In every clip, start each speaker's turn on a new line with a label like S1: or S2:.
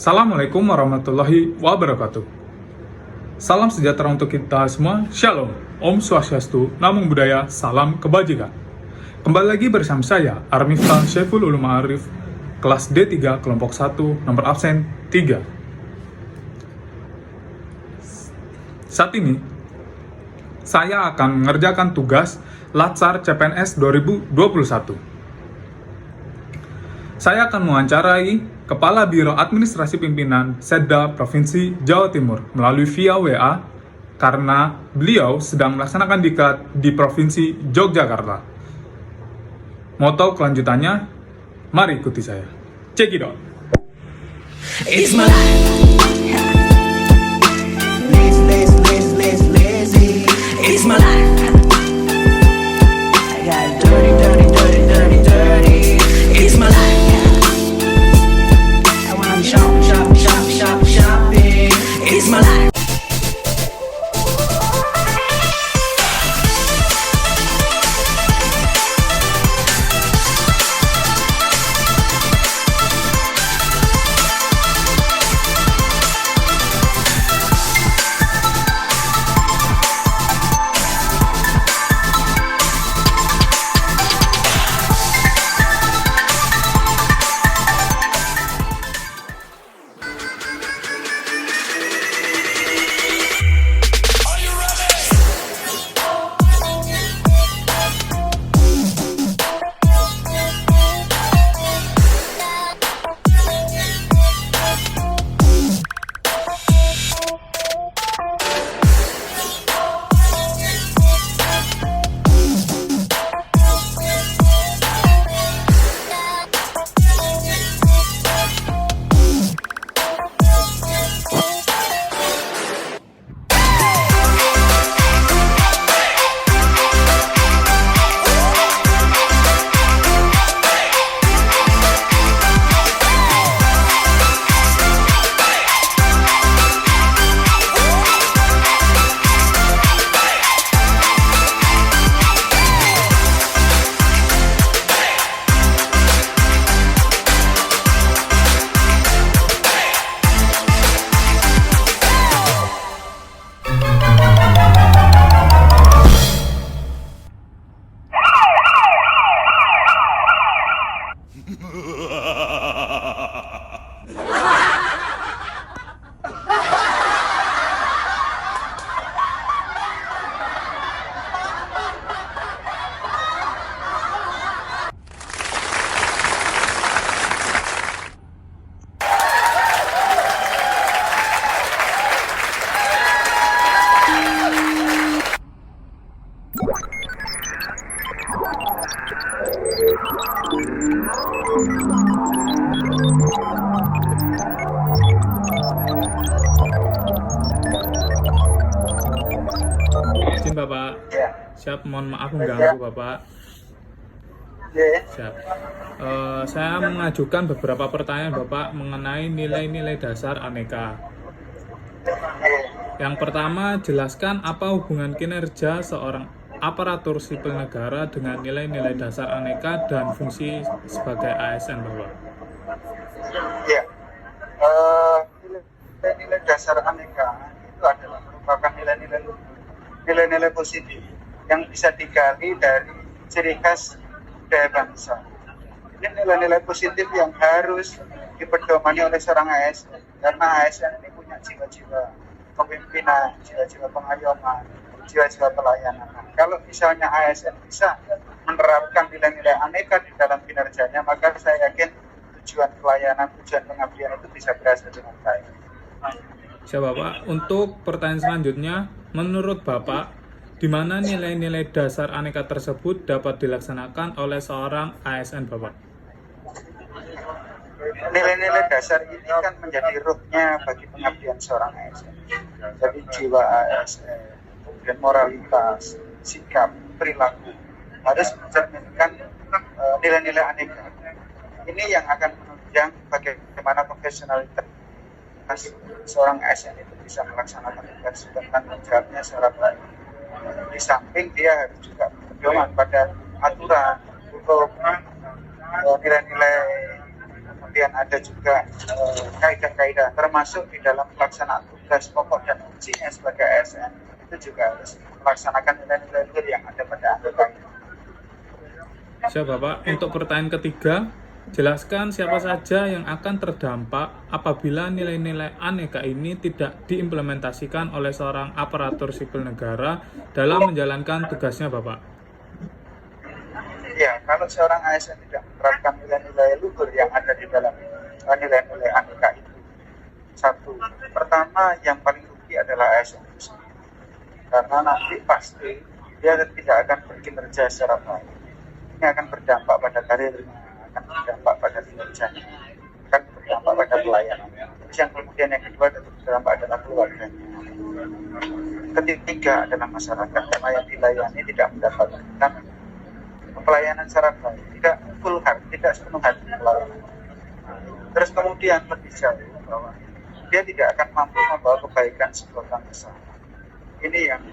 S1: Assalamualaikum warahmatullahi wabarakatuh. Salam sejahtera untuk kita semua. Shalom, Om Swastiastu, Namo Buddhaya, Salam Kebajikan. Kembali lagi bersama saya, Armifta Syaiful Ulum Arif, kelas D3, kelompok 1, nomor absen 3. Saat ini, saya akan mengerjakan tugas Latsar CPNS 2021. Saya akan mewawancarai Kepala Biro Administrasi Pimpinan Setda Provinsi Jawa Timur melalui via WA karena beliau sedang melaksanakan diklat di Provinsi Yogyakarta. Moto kelanjutannya, mari ikuti saya. Check it out.
S2: It's my life. Lazy. It's my life. I got dirty. It's my life. I wanna shopping. It's my life.
S1: Izin Bapak.
S3: Ya.
S1: Siap, mohon maaf mengganggu Bapak.
S3: Ya.
S1: Siap. Saya mengajukan beberapa pertanyaan Bapak mengenai nilai-nilai dasar aneka. Yang pertama, jelaskan apa hubungan kinerja seorang aparatur sipil negara dengan nilai-nilai dasar aneka dan fungsi sebagai ASN, Bapak.
S3: Ya. Nilai-nilai dasar aneka itu adalah merupakan nilai-nilai positif yang bisa digali dari ciri khas budaya bangsa. Ini nilai-nilai positif yang harus dipedomani oleh seorang ASN, karena ASN ini punya jiwa-jiwa kepemimpinan, jiwa-jiwa pengayoman, jiwa-jiwa pelayanan. Kalau misalnya ASN bisa menerapkan nilai-nilai aneka di dalam kinerjanya, maka saya yakin tujuan pelayanan, tujuan pengabdian itu bisa berhasil dengan baik.
S1: Siap Bapak. Untuk pertanyaan selanjutnya, menurut Bapak, di mana nilai-nilai dasar aneka tersebut dapat dilaksanakan oleh seorang ASN, Bapak?
S3: Nilai-nilai dasar ini kan menjadi rootnya bagi pengabdian seorang ASN. Jadi jiwa ASN, kemudian moralitas, sikap, perilaku harus mencerminkan nilai-nilai aneka. Ini yang akan menunjang bagaimana profesionalitas seorang ASN itu bisa melaksanakan tugas dan tanggung jawabnya secara baik. Di samping dia harus juga berpedoman pada aturan, hukum, nilai-nilai kemudian ada juga kaidah-kaidah termasuk di dalam pelaksanaan tugas pokok dan fungsinya sebagai ASN itu juga harus melaksanakan nilai-nilai luhur yang ada pada ANEKA ini.
S1: Siap Bapak. Untuk pertanyaan ketiga, jelaskan siapa saja yang akan terdampak apabila nilai-nilai ANEKA ini tidak diimplementasikan oleh seorang aparatur sipil negara dalam menjalankan tugasnya Bapak.
S3: Ya, kalau seorang ASN tidak menerapkan nilai-nilai luhur yang ada di dalam nilai-nilai ANEKA itu, satu, pertama yang paling rugi adalah ASN itu sendiri. Karena nanti pasti dia tidak akan berkinerja secara baik. Ini akan berdampak pada karirnya, akan berdampak pada kinerjanya, akan berdampak pada pelayanan. Terus yang kemudian yang kedua berdampak adalah keluarganya. Ketiga adalah masyarakat, karena yang dilayani tidak mendapatkan pelayanan secara baik, tidak full heart, tidak sepenuh hati pelayanan. Terus kemudian lebih jauh bahwa dia tidak akan mampu membawa kebaikan sebuah bangsa. Ini yang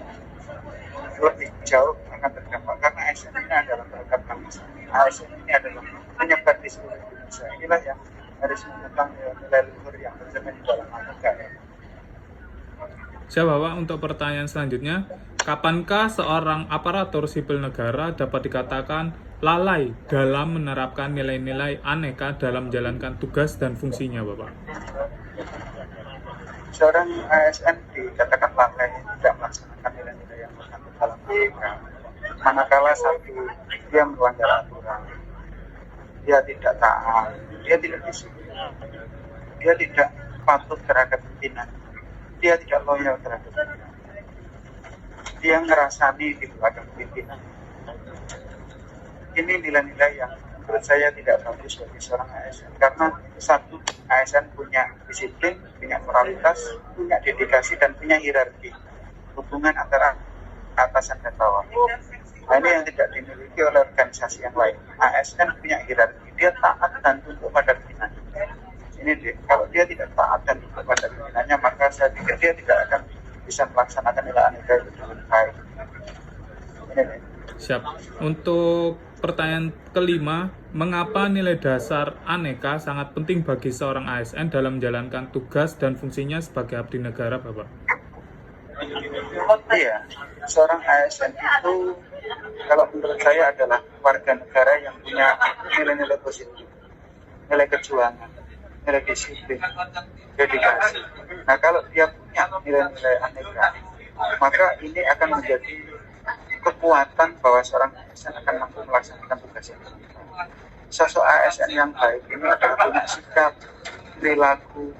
S3: lebih jauh akan terdampak karena ASN ini adalah berkat bangsa. ASN ini adalah penyebar di seluruh Indonesia. Inilah yang harus menentang nilai luhur yang tercermin di dalam ANEKA.
S1: Siap Bapak. Untuk pertanyaan selanjutnya, kapankah seorang aparatur sipil negara dapat dikatakan lalai dalam menerapkan nilai-nilai ANEKA dalam menjalankan tugas dan fungsinya Bapak?
S3: Seorang ASN dikatakan lalai tidak melaksanakan nilai-nilai yang terkandung dalam ANEKA. Manakala satu, dia melanggar aturan, dia tidak taat, dia tidak disiplin, dia tidak patuh terhadap pimpinan, dia tidak loyal terhadap pimpinan, dia ngerasani di belakang pimpinan. Ini nilai-nilai yang menurut saya tidak bagus bagi seorang ASN, karena satu, ASN punya disiplin, punya moralitas, punya dedikasi, dan punya hierarki hubungan antara atasan dan bawah. Nah, ini yang tidak dimiliki oleh organisasi yang lain. ASN punya hierarki, dia taat dan tunduk pada pimpinan. Ini dia, kalau dia tidak taat dan tunduk pada pimpinannya, maka saya pikir dia tidak akan bisa melaksanakan nilai ANEKA itu dengan baik. Ini dia.
S1: Siap. Untuk pertanyaan kelima, mengapa nilai dasar ANEKA sangat penting bagi seorang ASN dalam menjalankan tugas dan fungsinya sebagai abdi negara, Bapak?
S3: Iya, seorang ASN itu kalau menurut saya adalah warga negara yang punya nilai-nilai positif, nilai kejuangan, nilai disiplin, dedikasi. Nah, kalau dia punya nilai-nilai ANEKA, maka ini akan menjadi kekuatan bahwa seorang ASN akan mampu melaksanakan tugasnya. Sosok ASN yang baik ini adalah punya sikap, perilaku,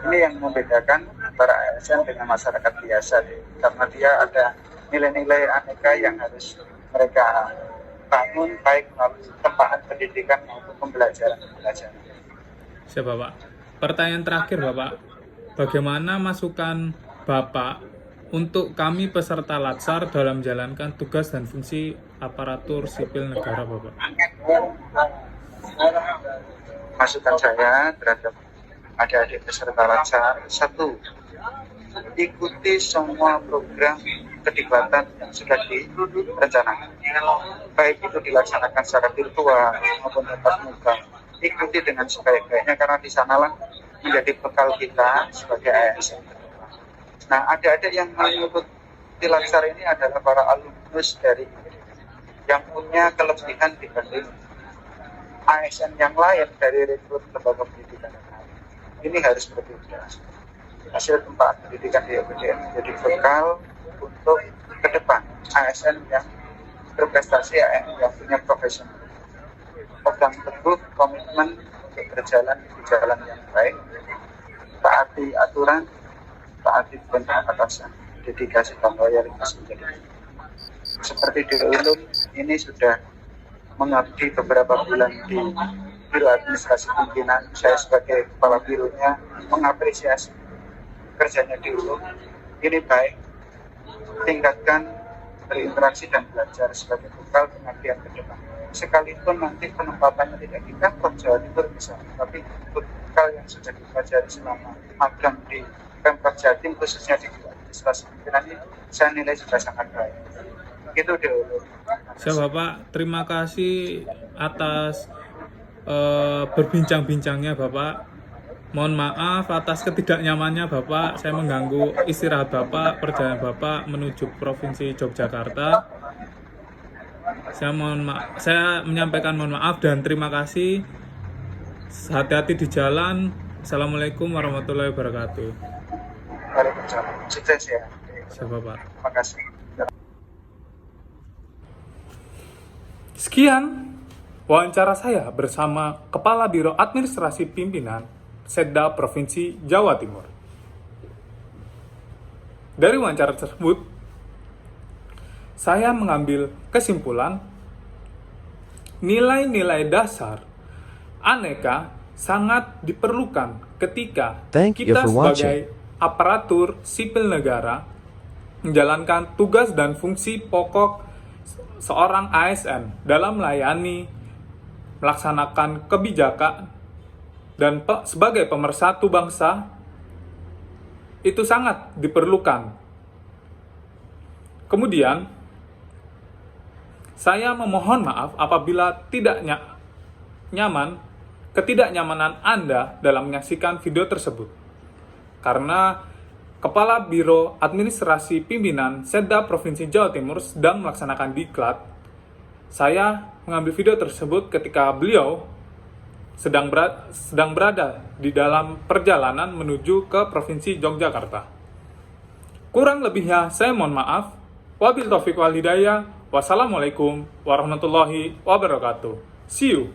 S3: ini yang membedakan antara ASN dengan masyarakat biasa, karena dia ada nilai-nilai ANEKA yang harus mereka bangun baik melalui tempaan pendidikan maupun pembelajaran.
S1: Siap Bapak. Pertanyaan terakhir Bapak, bagaimana masukan Bapak untuk kami peserta Latsar dalam menjalankan tugas dan fungsi aparatur sipil negara Bapak?
S3: Masukan saya terhadap adik-adik peserta Latsar, satu, ikuti semua program kedikbatan yang sudah direncanakan, baik itu dilaksanakan secara virtual maupun tatap muka. Ikuti dengan sebaik-baiknya karena di sanalah menjadi bekal kita sebagai ASN. Nah, adik-adik yang mengikuti Latsar ini adalah para alumnus dari yang punya kelebihan dibanding ASN yang lain dari rekrut lembaga pendidikan. Ini harus berbeda. Hasil tempaan pendidikan di UPDN menjadi bekal untuk ke depan ASN yang berprestasi, yang punya profesional. Pegang teguh komitmen untuk berjalan di jalan yang baik, taati aturan, taati perintah atasan, dedikasi dan loyalitas menjadi. Seperti di Ulum, ini sudah mengabdi beberapa bulan di Biro Administrasi Pimpinan. Saya sebagai kepala bironya mengapresiasi kerjanya di Ulum. Ini baik, tingkatkan berinteraksi dan belajar sebagai bekal pengabdian ke depan. Sekalipun nanti penempatannya tidak di Pemprov Jawa Timur misalnya, tapi bekal yang sudah dipelajari selama magang di Pemprov Jatim khususnya di administrasi pimpinan ini saya nilai sudah sangat baik. Itu dulu.
S1: Siap Bapak, terima kasih atas berbincang-bincangnya Bapak. Mohon maaf atas ketidaknyamannya Bapak, saya mengganggu istirahat Bapak, perjalanan Bapak menuju Provinsi Yogyakarta. Saya menyampaikan mohon maaf dan terima kasih. Hati-hati di jalan. Assalamualaikum warahmatullahi wabarakatuh.
S3: Waalaikumsalam. Sukses ya.
S1: Siap Bapak.
S3: Terima kasih.
S1: Sekian wawancara saya bersama Kepala Biro Administrasi Pimpinan Setda Provinsi Jawa Timur. Dari wawancara tersebut, saya mengambil kesimpulan nilai-nilai dasar aneka sangat diperlukan ketika
S4: Thank you
S1: kita
S4: for
S1: sebagai aparatur sipil negara menjalankan tugas dan fungsi pokok seorang ASN dalam melayani, melaksanakan kebijakan, dan sebagai pemersatu bangsa, itu sangat diperlukan. Kemudian, saya memohon maaf apabila tidak nyaman, ketidaknyamanan Anda dalam menyaksikan video tersebut. Karena Kepala Biro Administrasi Pimpinan Setda Provinsi Jawa Timur sedang melaksanakan diklat. Saya mengambil video tersebut ketika beliau sedang berada di dalam perjalanan menuju ke Provinsi Yogyakarta. Kurang lebihnya saya mohon maaf. Wabil taufiq wal hidayah. Wassalamualaikum warahmatullahi wabarakatuh. See you.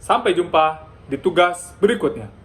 S1: Sampai jumpa di tugas berikutnya.